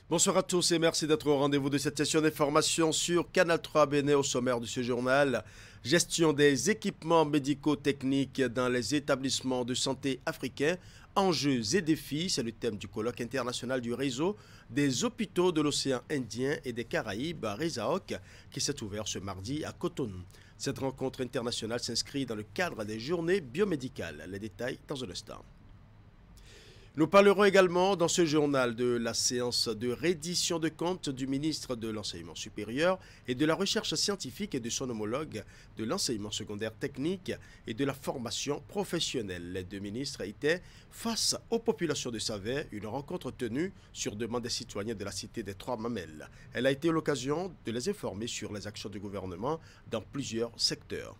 Bonsoir à tous et merci d'être au rendez-vous de cette session d'information sur Canal 3 Bénin. Au sommaire de ce journal, gestion des équipements médico-techniques dans les établissements de santé africains, enjeux et défis, c'est le thème du colloque international du réseau des hôpitaux de l'océan Indien et des Caraïbes à Rézaoc qui s'est ouvert ce mardi à Cotonou. Cette rencontre internationale s'inscrit dans le cadre des journées biomédicales. Les détails dans un instant. Nous parlerons également dans ce journal de la séance de reddition de comptes du ministre de l'Enseignement supérieur et de la Recherche scientifique et de son homologue de l'enseignement secondaire technique et de la formation professionnelle. Les deux ministres étaient face aux populations de Savè, une rencontre tenue sur demande des citoyens de la cité des Trois Mamelles. Elle a été l'occasion de les informer sur les actions du gouvernement dans plusieurs secteurs.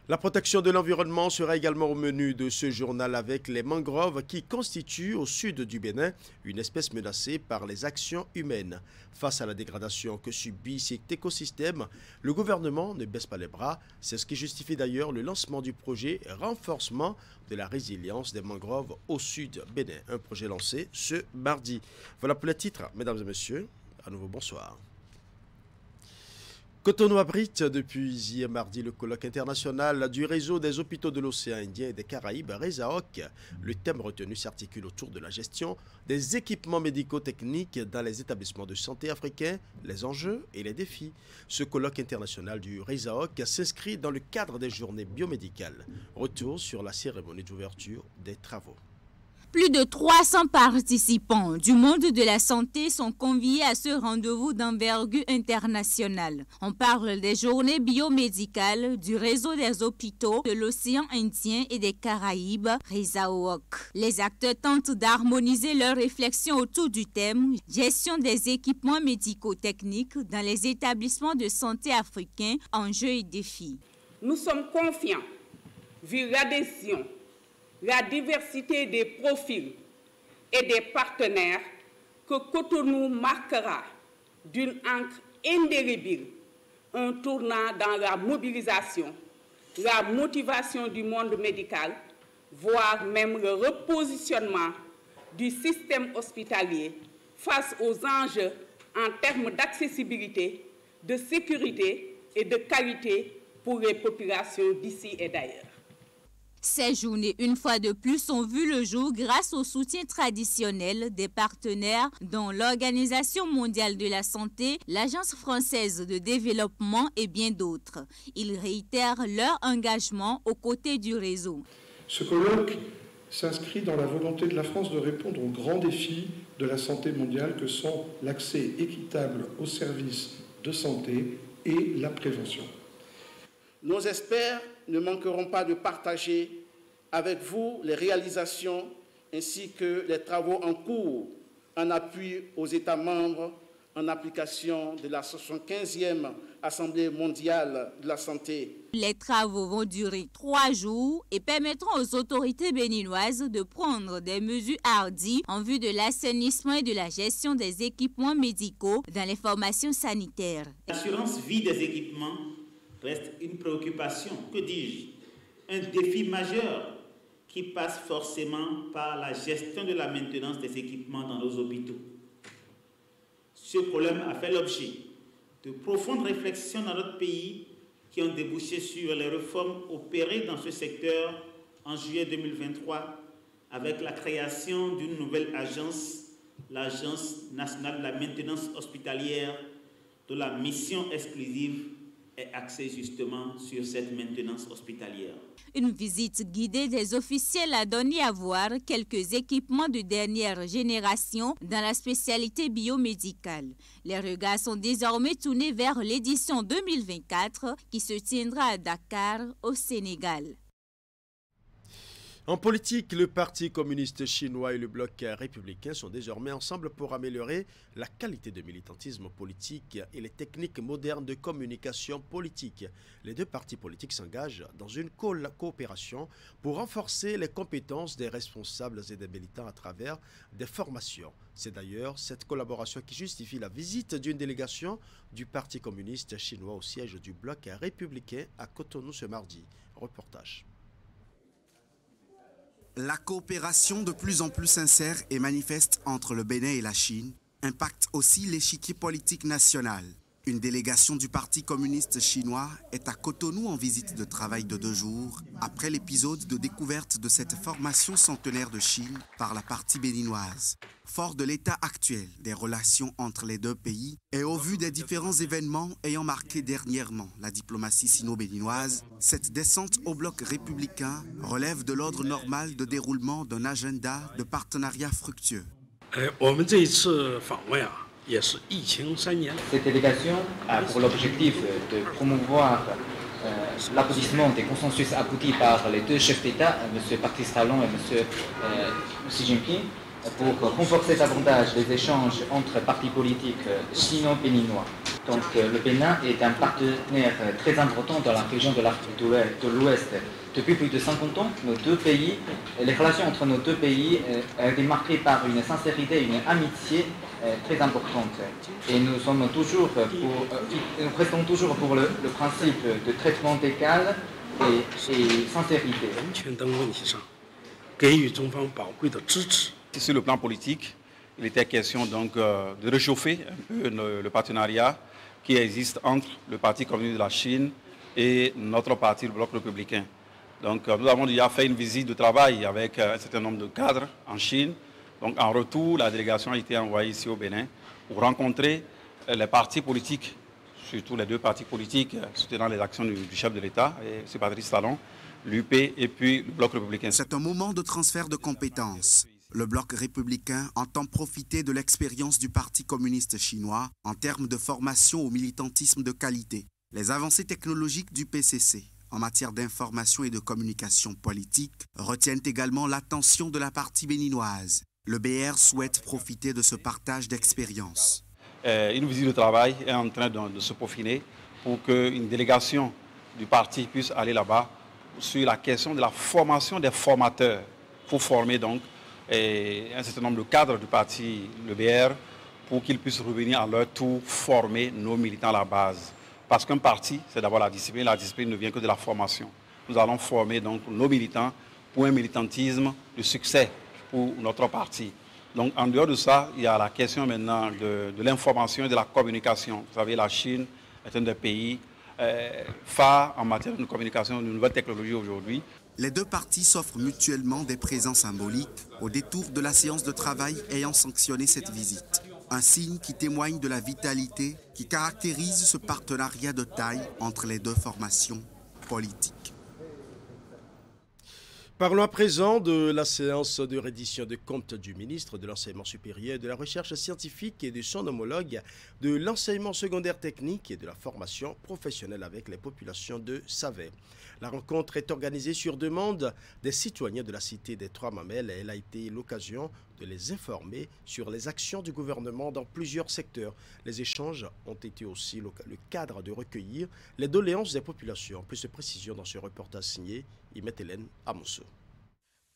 La protection de l'environnement sera également au menu de ce journal avec les mangroves qui constituent au sud du Bénin une espèce menacée par les actions humaines. Face à la dégradation que subit cet écosystème, le gouvernement ne baisse pas les bras. C'est ce qui justifie d'ailleurs le lancement du projet Renforcement de la résilience des mangroves au sud Bénin. Un projet lancé ce mardi. Voilà pour les titres, mesdames et messieurs. À nouveau, bonsoir. Cotonou abrite depuis hier mardi le colloque international du réseau des hôpitaux de l'océan Indien et des Caraïbes à Rézaoc. Le thème retenu s'articule autour de la gestion des équipements médico-techniques dans les établissements de santé africains, les enjeux et les défis. Ce colloque international du Rézaoc s'inscrit dans le cadre des journées biomédicales. Retour sur la cérémonie d'ouverture des travaux. Plus de 300 participants du monde de la santé sont conviés à ce rendez-vous d'envergure internationale. On parle des journées biomédicales du réseau des hôpitaux de l'océan Indien et des Caraïbes, Rézaoc. Les acteurs tentent d'harmoniser leurs réflexions autour du thème « Gestion des équipements médico-techniques dans les établissements de santé africains, enjeux et défis ». Nous sommes confiants, vu l'adhésion, la diversité des profils et des partenaires que Cotonou marquera d'une encre indélébile un tournant dans la mobilisation, la motivation du monde médical, voire même le repositionnement du système hospitalier face aux enjeux en termes d'accessibilité, de sécurité et de qualité pour les populations d'ici et d'ailleurs. Ces journées, une fois de plus, ont vu le jour grâce au soutien traditionnel des partenaires dont l'Organisation mondiale de la santé, l'Agence française de développement et bien d'autres. Ils réitèrent leur engagement aux côtés du réseau. Ce colloque s'inscrit dans la volonté de la France de répondre aux grands défis de la santé mondiale que sont l'accès équitable aux services de santé et la prévention. Nos experts ne manqueront pas de partager avec vous les réalisations ainsi que les travaux en cours en appui aux États membres en application de la 75e Assemblée mondiale de la santé. Les travaux vont durer 3 jours et permettront aux autorités béninoises de prendre des mesures hardies en vue de l'assainissement et de la gestion des équipements médicaux dans les formations sanitaires. L'assurance vie des équipements reste une préoccupation, que dis-je, un défi majeur qui passe forcément par la gestion de la maintenance des équipements dans nos hôpitaux. Ce problème a fait l'objet de profondes réflexions dans notre pays qui ont débouché sur les réformes opérées dans ce secteur en juillet 2023 avec la création d'une nouvelle agence, l'Agence nationale de la maintenance hospitalière, dont la mission exclusive est axée justement sur cette maintenance hospitalière. Une visite guidée des officiels a donné à voir quelques équipements de dernière génération dans la spécialité biomédicale. Les regards sont désormais tournés vers l'édition 2024 qui se tiendra à Dakar, au Sénégal. En politique, le Parti communiste chinois et le bloc républicain sont désormais ensemble pour améliorer la qualité de militantisme politique et les techniques modernes de communication politique. Les deux partis politiques s'engagent dans une coopération pour renforcer les compétences des responsables et des militants à travers des formations. C'est d'ailleurs cette collaboration qui justifie la visite d'une délégation du Parti communiste chinois au siège du bloc républicain à Cotonou ce mardi. Reportage. La coopération de plus en plus sincère et manifeste entre le Bénin et la Chine impacte aussi l'échiquier politique national. Une délégation du Parti communiste chinois est à Cotonou en visite de travail de 2 jours après l'épisode de découverte de cette formation centenaire de Chine par la partie béninoise. Fort de l'état actuel des relations entre les 2 pays et au vu des différents événements ayant marqué dernièrement la diplomatie sino-béninoise, cette descente au bloc républicain relève de l'ordre normal de déroulement d'un agenda de partenariat fructueux. Cette délégation a pour l'objectif de promouvoir l'aboutissement des consensus aboutis par les 2 chefs d'État, M. Patrice Talon et M. Xi Jinping, pour renforcer davantage les échanges entre partis politiques sino-béninois. Donc le Bénin est un partenaire très important dans la région de l'Afrique de l'Ouest. Depuis plus de 50 ans, les relations entre nos 2 pays ont été marquées par une sincérité et une amitié très importante. Et nous restons toujours pour le principe de traitement égal et sincérité. Sur le plan politique, il était question donc de réchauffer un peu le partenariat qui existe entre le Parti communiste de la Chine et notre parti, le Bloc républicain. Donc nous avons déjà fait une visite de travail avec un certain nombre de cadres en Chine. Donc en retour, la délégation a été envoyée ici au Bénin pour rencontrer les partis politiques, surtout les 2 partis politiques soutenant les actions du chef de l'État, M. Patrice Talon, l'UP et puis le Bloc républicain. C'est un moment de transfert de compétences. Le Bloc républicain entend profiter de l'expérience du Parti communiste chinois en termes de formation au militantisme de qualité. Les avancées technologiques du PCC en matière d'information et de communication politique retiennent également l'attention de la partie béninoise. Le BR souhaite profiter de ce partage d'expérience. Une visite de travail est en train de se peaufiner pour qu'une délégation du parti puisse aller là-bas sur la question de la formation des formateurs pour former donc un certain nombre de cadres du parti, le BR, pour qu'ils puissent revenir à leur tour former nos militants à la base. Parce qu'un parti, c'est d'abord la discipline ne vient que de la formation. Nous allons former donc nos militants pour un militantisme de succès pour notre parti. Donc en dehors de ça, il y a la question maintenant de l'information et de la communication. Vous savez, la Chine est un des pays phares en matière de communication, de nouvelles technologies aujourd'hui. Les 2 parties s'offrent mutuellement des présents symboliques au détour de la séance de travail ayant sanctionné cette visite. Un signe qui témoigne de la vitalité qui caractérise ce partenariat de taille entre les 2 formations politiques. Parlons à présent de la séance de reddition de comptes du ministre de l'Enseignement supérieur, de la Recherche scientifique et de son homologue de l'enseignement secondaire technique et de la formation professionnelle avec les populations de Savet. La rencontre est organisée sur demande des citoyens de la cité des Trois Mamelles et elle a été l'occasion de les informer sur les actions du gouvernement dans plusieurs secteurs. Les échanges ont été aussi le cadre de recueillir les doléances des populations. Plus de précisions dans ce reportage signé Imet Hélène Amosso.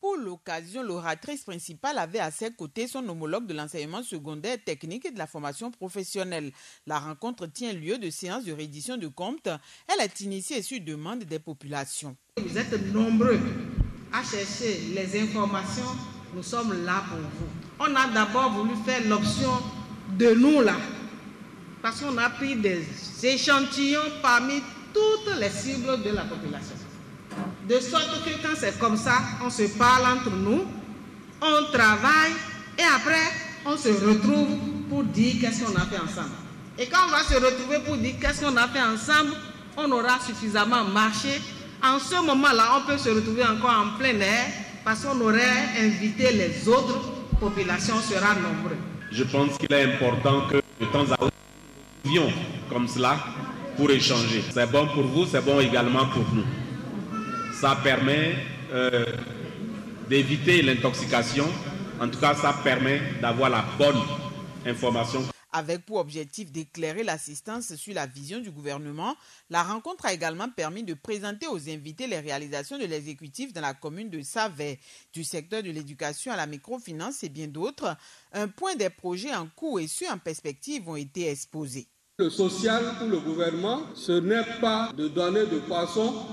Pour l'occasion, l'oratrice principale avait à ses côtés son homologue de l'enseignement secondaire technique et de la formation professionnelle. La rencontre tient lieu de séance de reddition de comptes. Elle est initiée sur demande des populations. Vous êtes nombreux à chercher les informations. Nous sommes là pour vous. On a d'abord voulu faire l'option de nous là, parce qu'on a pris des échantillons parmi toutes les cibles de la population. De sorte que quand c'est comme ça, on se parle entre nous, on travaille et après on se retrouve pour dire qu'est-ce qu'on a fait ensemble. Et quand on va se retrouver pour dire qu'est-ce qu'on a fait ensemble, on aura suffisamment marché. En ce moment-là, on peut se retrouver encore en plein air parce qu'on aurait invité les autres populations, sera nombreux. Je pense qu'il est important que de temps à autre, nous vivions comme cela pour échanger. C'est bon pour vous, c'est bon également pour nous. Ça permet d'éviter l'intoxication. En tout cas, ça permet d'avoir la bonne information. Avec pour objectif d'éclairer l'assistance sur la vision du gouvernement, la rencontre a également permis de présenter aux invités les réalisations de l'exécutif dans la commune de Savet, du secteur de l'éducation à la microfinance et bien d'autres. Un point des projets en cours et ceux en perspective ont été exposés. Le social pour le gouvernement, ce n'est pas de donner de poissons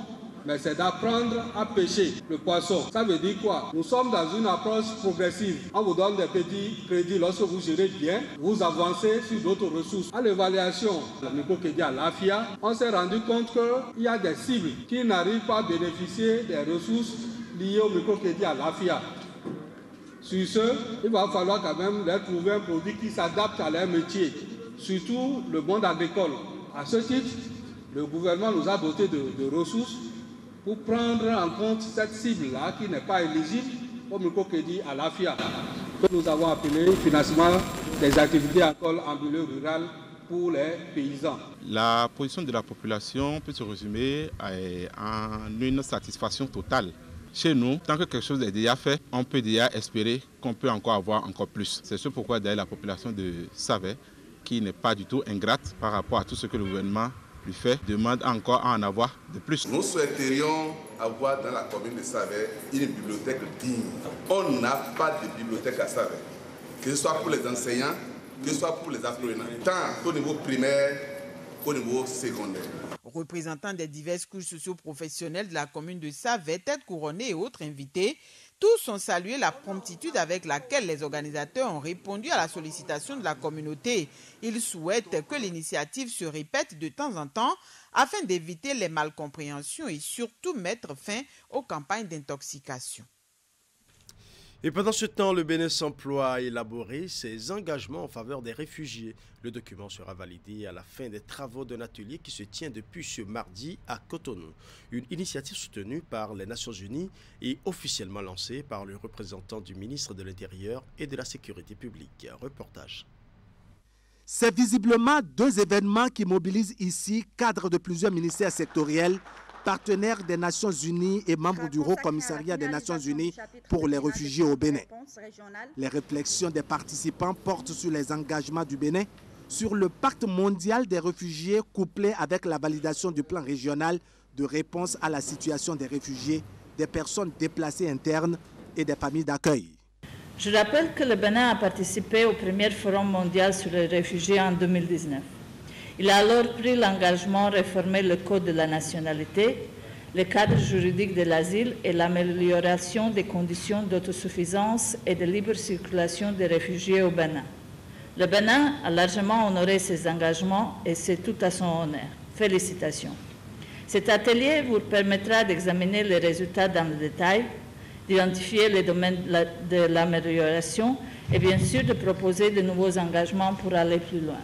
mais c'est d'apprendre à pêcher le poisson. Ça veut dire quoi? Nous sommes dans une approche progressive. On vous donne des petits crédits lorsque vous gérez bien, vous avancez sur d'autres ressources. À l'évaluation de Mikokédi à l'AFIA, on s'est rendu compte qu'il y a des cibles qui n'arrivent pas à bénéficier des ressources liées au Mikokédi à l'AFIA. Sur ce, il va falloir quand même leur trouver un produit qui s'adapte à leur métier, surtout le monde agricole. À ce titre, le gouvernement nous a doté de ressources pour prendre en compte cette cible-là qui n'est pas éligible au microcrédit à l'AFIA, que nous avons appelé financement des activités agricoles en milieu rural pour les paysans. La position de la population peut se résumer en une satisfaction totale. Chez nous, tant que quelque chose est déjà fait, on peut déjà espérer qu'on peut encore avoir encore plus. C'est ce pourquoi d'ailleurs la population de Savet, qui n'est pas du tout ingrate par rapport à tout ce que le gouvernement lui fait, demande encore à en avoir de plus. Nous souhaiterions avoir dans la commune de Savet une bibliothèque digne. On n'a pas de bibliothèque à Savet, que ce soit pour les enseignants, que ce soit pour les apprenants, tant au niveau primaire qu'au niveau secondaire. Représentants des diverses couches socio-professionnelles de la commune de Savet, têtes couronnées et autres invités, tous ont salué la promptitude avec laquelle les organisateurs ont répondu à la sollicitation de la communauté. Ils souhaitent que l'initiative se répète de temps en temps afin d'éviter les malcompréhensions et surtout mettre fin aux campagnes d'intoxication. Et pendant ce temps, le Bénin s'emploie à élaborer ses engagements en faveur des réfugiés. Le document sera validé à la fin des travaux d'un atelier qui se tient depuis ce mardi à Cotonou. Une initiative soutenue par les Nations Unies et officiellement lancée par le représentant du ministre de l'Intérieur et de la Sécurité publique. Reportage. C'est visiblement deux événements qui mobilisent ici cadres de plusieurs ministères sectoriels, partenaires des Nations Unies et membres du Haut Commissariat des Nations Unies pour les réfugiés au Bénin. Les réflexions des participants portent sur les engagements du Bénin, sur le pacte mondial des réfugiés couplé avec la validation du plan régional de réponse à la situation des réfugiés, des personnes déplacées internes et des familles d'accueil. Je rappelle que le Bénin a participé au premier Forum mondial sur les réfugiés en 2019. Il a alors pris l'engagement de réformer le Code de la nationalité, le cadre juridique de l'asile et l'amélioration des conditions d'autosuffisance et de libre circulation des réfugiés au Bénin. Le Bénin a largement honoré ses engagements et c'est tout à son honneur. Félicitations. Cet atelier vous permettra d'examiner les résultats dans le détail, d'identifier les domaines de l'amélioration et bien sûr de proposer de nouveaux engagements pour aller plus loin.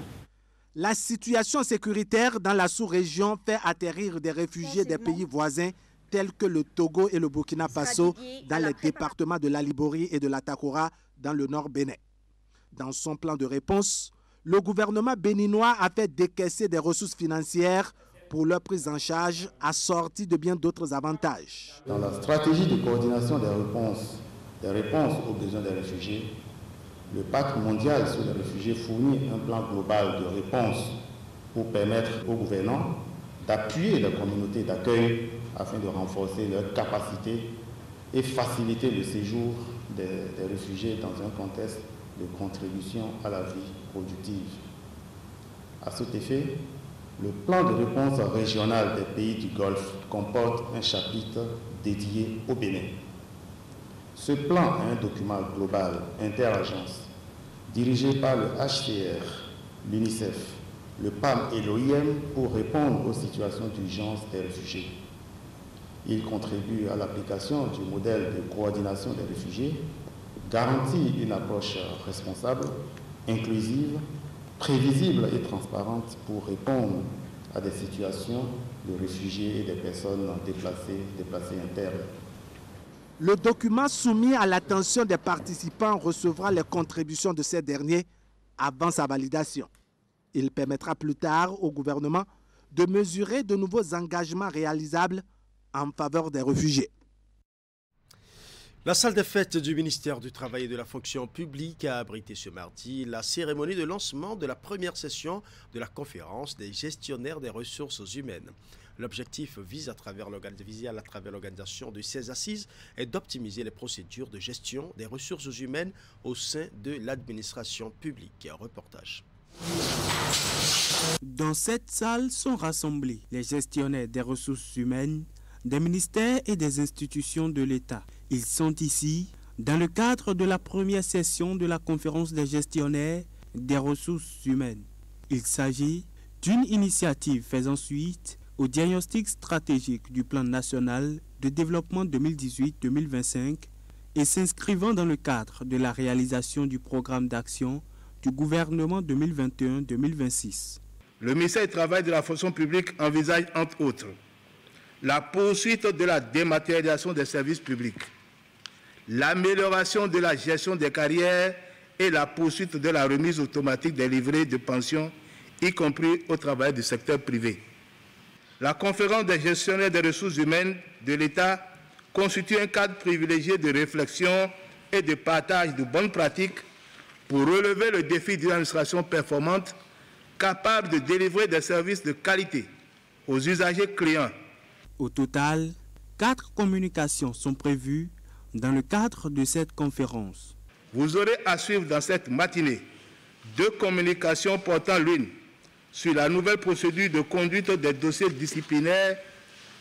La situation sécuritaire dans la sous-région fait atterrir des réfugiés des pays voisins tels que le Togo et le Burkina Faso dans les départements de la Liborie et de la Takora dans le nord Bénin. Dans son plan de réponse, le gouvernement béninois a fait décaisser des ressources financières pour leur prise en charge assortie de bien d'autres avantages. Dans la stratégie de coordination des réponses aux besoins des réfugiés, le pacte mondial sur les réfugiés fournit un plan global de réponse pour permettre aux gouvernants d'appuyer les communautés d'accueil afin de renforcer leurs capacités et faciliter le séjour des réfugiés dans un contexte de contribution à la vie productive. À cet effet, le plan de réponse régional des pays du Golfe comporte un chapitre dédié au Bénin. Ce plan est un document global interagences dirigé par le HCR, l'UNICEF, le PAM et l'OIM pour répondre aux situations d'urgence des réfugiés. Il contribue à l'application du modèle de coordination des réfugiés, garantit une approche responsable, inclusive, prévisible et transparente pour répondre à des situations de réfugiés et des personnes déplacées internes. Le document soumis à l'attention des participants recevra les contributions de ces derniers avant sa validation. Il permettra plus tard au gouvernement de mesurer de nouveaux engagements réalisables en faveur des réfugiés. La salle des fêtes du ministère du Travail et de la Fonction publique a abrité ce mardi la cérémonie de lancement de la première session de la conférence des gestionnaires des ressources humaines. L'objectif visé à travers l'organisation de ces assises est d'optimiser les procédures de gestion des ressources humaines au sein de l'administration publique. Reportage. Dans cette salle sont rassemblés les gestionnaires des ressources humaines des ministères et des institutions de l'État. Ils sont ici dans le cadre de la première session de la conférence des gestionnaires des ressources humaines. Il s'agit d'une initiative faisant suite au diagnostic stratégique du plan national de développement 2018-2025 et s'inscrivant dans le cadre de la réalisation du programme d'action du gouvernement 2021-2026. Le ministère du Travail et de la fonction publique envisage, entre autres, la poursuite de la dématérialisation des services publics, l'amélioration de la gestion des carrières et la poursuite de la remise automatique des livrets de pension, y compris au travail du secteur privé. La conférence des gestionnaires des ressources humaines de l'État constitue un cadre privilégié de réflexion et de partage de bonnes pratiques pour relever le défi d'une administration performante, capable de délivrer des services de qualité aux usagers clients. Au total, 4 communications sont prévues dans le cadre de cette conférence. Vous aurez à suivre dans cette matinée 2 communications portant l'une sur la nouvelle procédure de conduite des dossiers disciplinaires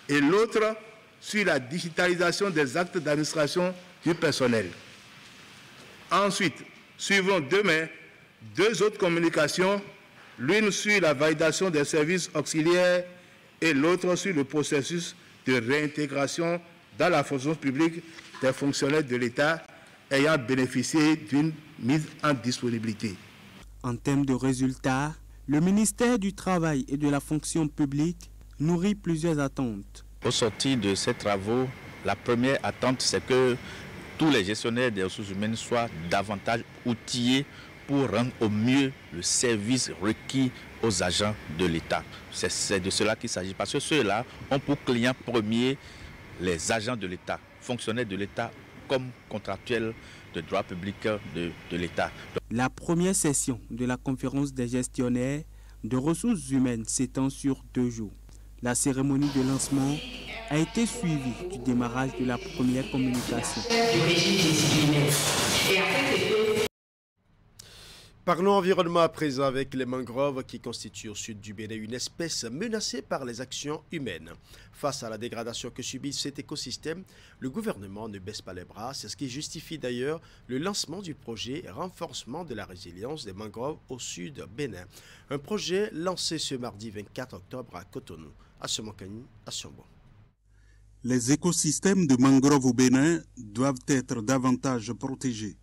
et l'autre sur la digitalisation des actes d'administration du personnel. Ensuite, suivront demain 2 autres communications, l'une sur la validation des services auxiliaires et l'autre sur le processus de réintégration dans la fonction publique des fonctionnaires de l'État ayant bénéficié d'une mise en disponibilité. En termes de résultats, le ministère du Travail et de la fonction publique nourrit plusieurs attentes. Au sortir de ces travaux, la première attente, c'est que tous les gestionnaires des ressources humaines soient davantage outillés pour rendre au mieux le service requis aux agents de l'État. C'est de cela qu'il s'agit, parce que ceux-là ont pour client premier les agents de l'État, fonctionnaires de l'État comme contractuels de droit public de l'État. La première session de la conférence des gestionnaires de ressources humaines s'étend sur 2 jours. La cérémonie de lancement a été suivie du démarrage de la première communication. Parlons environnement à présent avec les mangroves qui constituent au sud du Bénin une espèce menacée par les actions humaines. Face à la dégradation que subit cet écosystème, le gouvernement ne baisse pas les bras. C'est ce qui justifie d'ailleurs le lancement du projet Renforcement de la résilience des mangroves au sud Bénin. Un projet lancé ce mardi 24 octobre à Cotonou, à Somonkani, à Sombo. Les écosystèmes de mangroves au Bénin doivent être davantage protégés.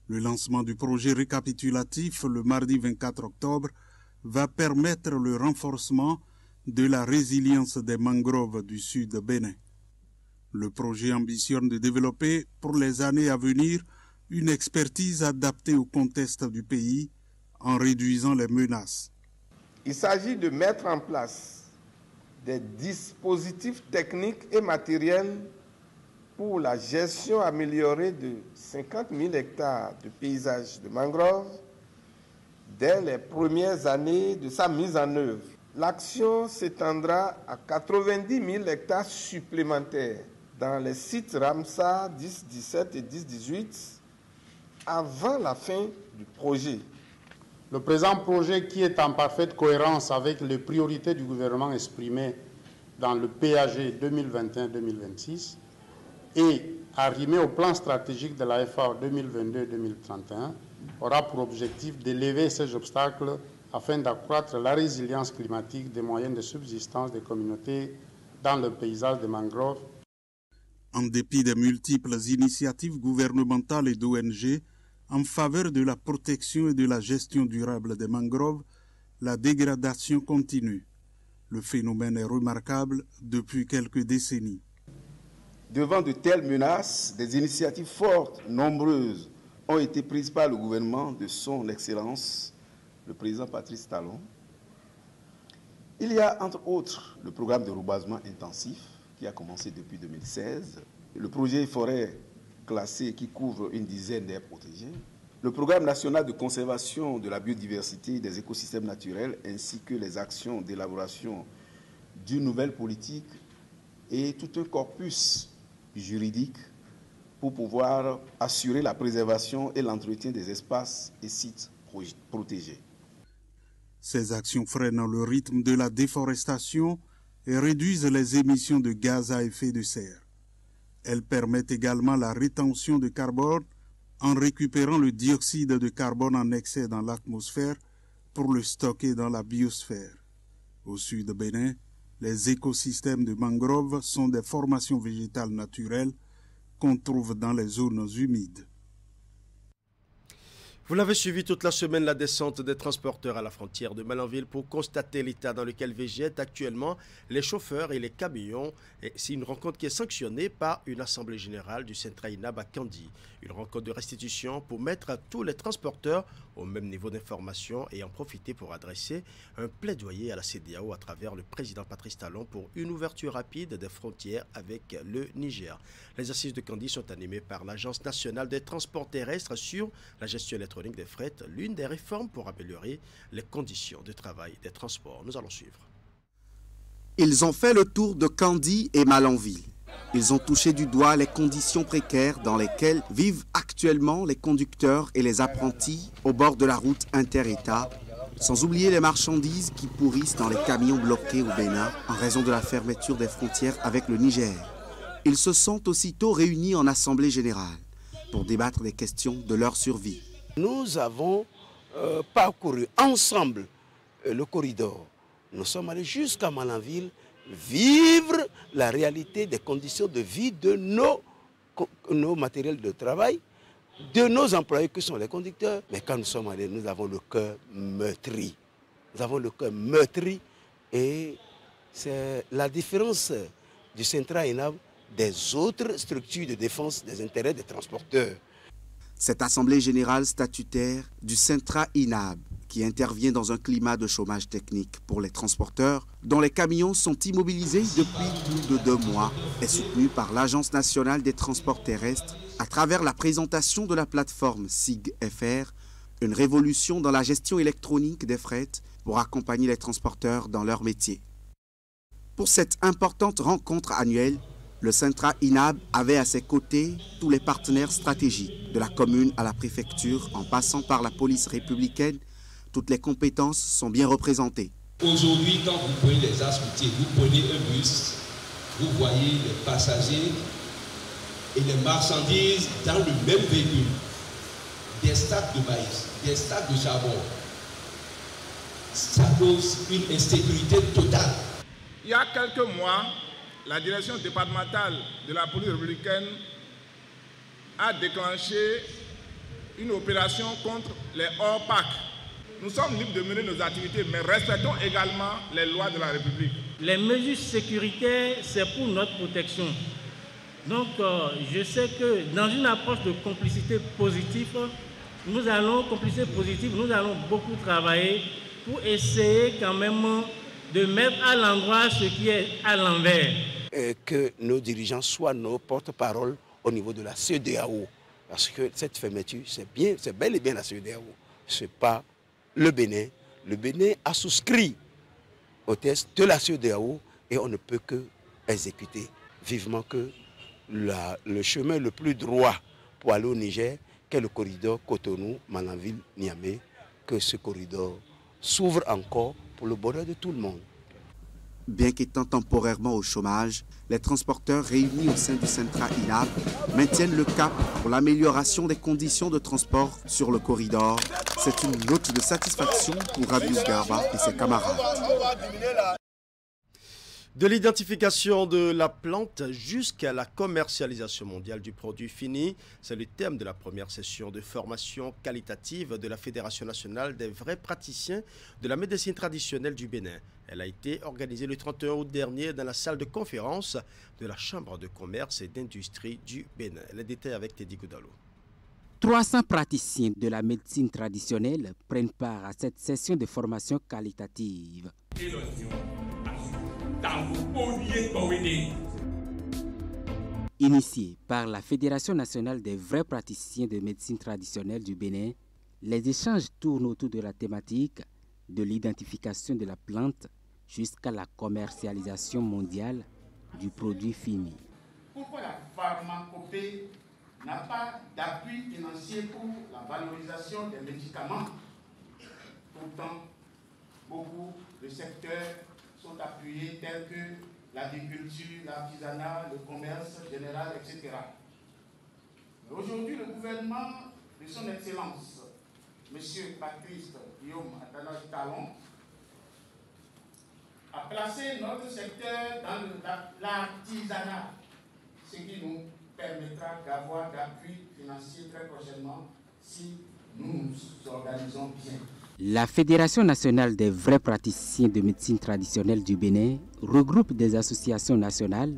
Le lancement du projet récapitulatif le mardi 24 octobre va permettre le renforcement de la résilience des mangroves du sud Bénin. Le projet ambitionne de développer pour les années à venir une expertise adaptée au contexte du pays en réduisant les menaces. Il s'agit de mettre en place des dispositifs techniques et matériels pour la gestion améliorée de 50 000 hectares de paysages de mangroves dès les premières années de sa mise en œuvre. L'action s'étendra à 90 000 hectares supplémentaires dans les sites Ramsar 10-17 et 10-18 avant la fin du projet. Le présent projet, qui est en parfaite cohérence avec les priorités du gouvernement exprimées dans le PAG 2021-2026, et arrimé au plan stratégique de la FAO 2022-2031, aura pour objectif d'élever ces obstacles afin d'accroître la résilience climatique des moyens de subsistance des communautés dans le paysage des mangroves. En dépit des multiples initiatives gouvernementales et d'ONG en faveur de la protection et de la gestion durable des mangroves, la dégradation continue. Le phénomène est remarquable depuis quelques décennies. Devant de telles menaces, des initiatives fortes, nombreuses, ont été prises par le gouvernement de son Excellence, le président Patrice Talon. Il y a entre autres le programme de reboisement intensif qui a commencé depuis 2016, le projet forêt classé qui couvre une dizaine d'aires protégées, le programme national de conservation de la biodiversité et des écosystèmes naturels, ainsi que les actions d'élaboration d'une nouvelle politique et tout un corpus juridique pour pouvoir assurer la préservation et l'entretien des espaces et sites protégés. Ces actions freinent le rythme de la déforestation et réduisent les émissions de gaz à effet de serre. Elles permettent également la rétention de carbone en récupérant le dioxyde de carbone en excès dans l'atmosphère pour le stocker dans la biosphère. Au sud de Bénin, les écosystèmes de mangroves sont des formations végétales naturelles qu'on trouve dans les zones humides. Vous l'avez suivi toute la semaine, la descente des transporteurs à la frontière de Malanville pour constater l'état dans lequel végètent actuellement les chauffeurs et les camions. Et c'est une rencontre qui est sanctionnée par une assemblée générale du Centra INAB à Kandi. Une rencontre de restitution pour mettre tous les transporteurs au même niveau d'information et en profiter pour adresser un plaidoyer à la CEDEAO à travers le président Patrice Talon pour une ouverture rapide des frontières avec le Niger. Les assises de Kandi sont animées par l'Agence nationale des transports terrestres sur la gestion électronique des fret, l'une des réformes pour améliorer les conditions de travail des transports. Nous allons suivre. Ils ont fait le tour de Kandi et Malanville. Ils ont touché du doigt les conditions précaires dans lesquelles vivent actuellement les conducteurs et les apprentis au bord de la route inter-État, sans oublier les marchandises qui pourrissent dans les camions bloqués au Bénin en raison de la fermeture des frontières avec le Niger. Ils se sont aussitôt réunis en assemblée générale pour débattre des questions de leur survie. Nous avons parcouru ensemble le corridor. Nous sommes allés jusqu'à Malanville vivre la réalité des conditions de vie de nos matériels de travail, de nos employés qui sont les conducteurs. Mais quand nous sommes allés, nous avons le cœur meurtri. Nous avons le cœur meurtri et c'est la différence du Centra INAB des autres structures de défense des intérêts des transporteurs. Cette assemblée générale statutaire du Centra INAB, qui intervient dans un climat de chômage technique pour les transporteurs, dont les camions sont immobilisés depuis plus de 2 mois, est soutenue par l'Agence nationale des transports terrestres à travers la présentation de la plateforme SIG-FR, une révolution dans la gestion électronique des fret pour accompagner les transporteurs dans leur métier. Pour cette importante rencontre annuelle, le Centra INAB avait à ses côtés tous les partenaires stratégiques, de la commune à la préfecture, en passant par la police républicaine. Toutes les compétences sont bien représentées. Aujourd'hui, quand vous prenez les axes routiers, vous prenez un bus, vous voyez les passagers et les marchandises dans le même véhicule. Des stacks de maïs, des stacks de charbon. Ça cause une insécurité totale. Il y a quelques mois, la direction départementale de la police républicaine a déclenché une opération contre les hors-pac. Nous sommes libres de mener nos activités, mais respectons également les lois de la République. Les mesures sécuritaires, c'est pour notre protection. Donc, je sais que dans une approche de complicité positive, nous allons beaucoup travailler pour essayer quand même de mettre à l'endroit ce qui est à l'envers. Que nos dirigeants soient nos porte-parole au niveau de la CEDEAO. Parce que cette fermeture, c'est bel et bien la CEDEAO. Ce n'est pas le Bénin. Le Bénin a souscrit au test de la CEDEAO et on ne peut que exécuter vivement que le chemin le plus droit pour aller au Niger, qu'est le corridor Cotonou-Malanville-Niamey, que ce corridor s'ouvre encore pour le bonheur de tout le monde. Bien qu'étant temporairement au chômage, les transporteurs réunis au sein du Centra INAB maintiennent le cap pour l'amélioration des conditions de transport sur le corridor. C'est une note de satisfaction pour Rabius Garba et ses camarades. De l'identification de la plante jusqu'à la commercialisation mondiale du produit fini, c'est le thème de la première session de formation qualitative de la Fédération nationale des vrais praticiens de la médecine traditionnelle du Bénin. Elle a été organisée le 31 août dernier dans la salle de conférence de la Chambre de commerce et d'industrie du Bénin. Les détails avec Teddy Goudalo. 300 praticiens de la médecine traditionnelle prennent part à cette session de formation qualitative. Initié par la Fédération nationale des vrais praticiens de médecine traditionnelle du Bénin, les échanges tournent autour de la thématique de l'identification de la plante jusqu'à la commercialisation mondiale du produit fini. Pourquoi la pharmacopée n'a pas d'appui financier pour la valorisation des médicaments? Pourtant, beaucoup de secteurs sont appuyés tels que l'agriculture, l'artisanat, le commerce général, etc. Aujourd'hui, le gouvernement de son Excellence, M. Patrice Guillaume Attanasio Talon, a placé notre secteur dans l'artisanat, ce qui nous permettra d'avoir d'appui financier très prochainement si nous nous organisons bien. La Fédération nationale des vrais praticiens de médecine traditionnelle du Bénin regroupe des associations nationales,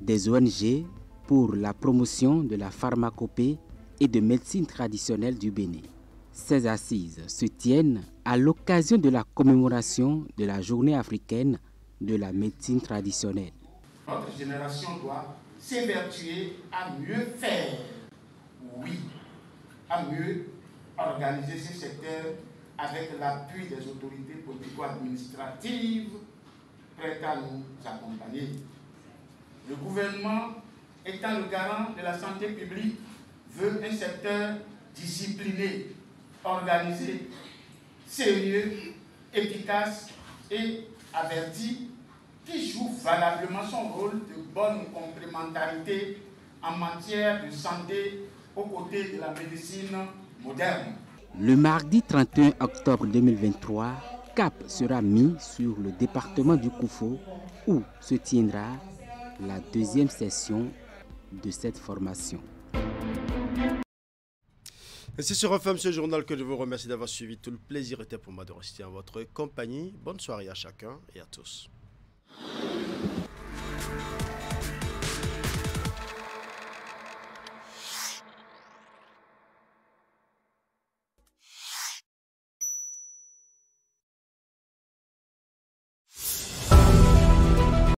des ONG pour la promotion de la pharmacopée et de médecine traditionnelle du Bénin. Ces assises se tiennent à l'occasion de la commémoration de la Journée africaine de la médecine traditionnelle. Notre génération doit s'évertuer à mieux faire, oui, à mieux organiser ce secteur avec l'appui des autorités politico-administratives prêtes à nous accompagner. Le gouvernement, étant le garant de la santé publique, veut un secteur discipliné, organisé, sérieux, efficace et averti, qui joue valablement son rôle de bonne complémentarité en matière de santé aux côtés de la médecine moderne. Le mardi 31 octobre 2023, cap sera mis sur le département du Koufo où se tiendra la deuxième session de cette formation. Ainsi se referme ce journal que je vous remercie d'avoir suivi. Tout le plaisir était pour moi de rester en votre compagnie. Bonne soirée à chacun et à tous.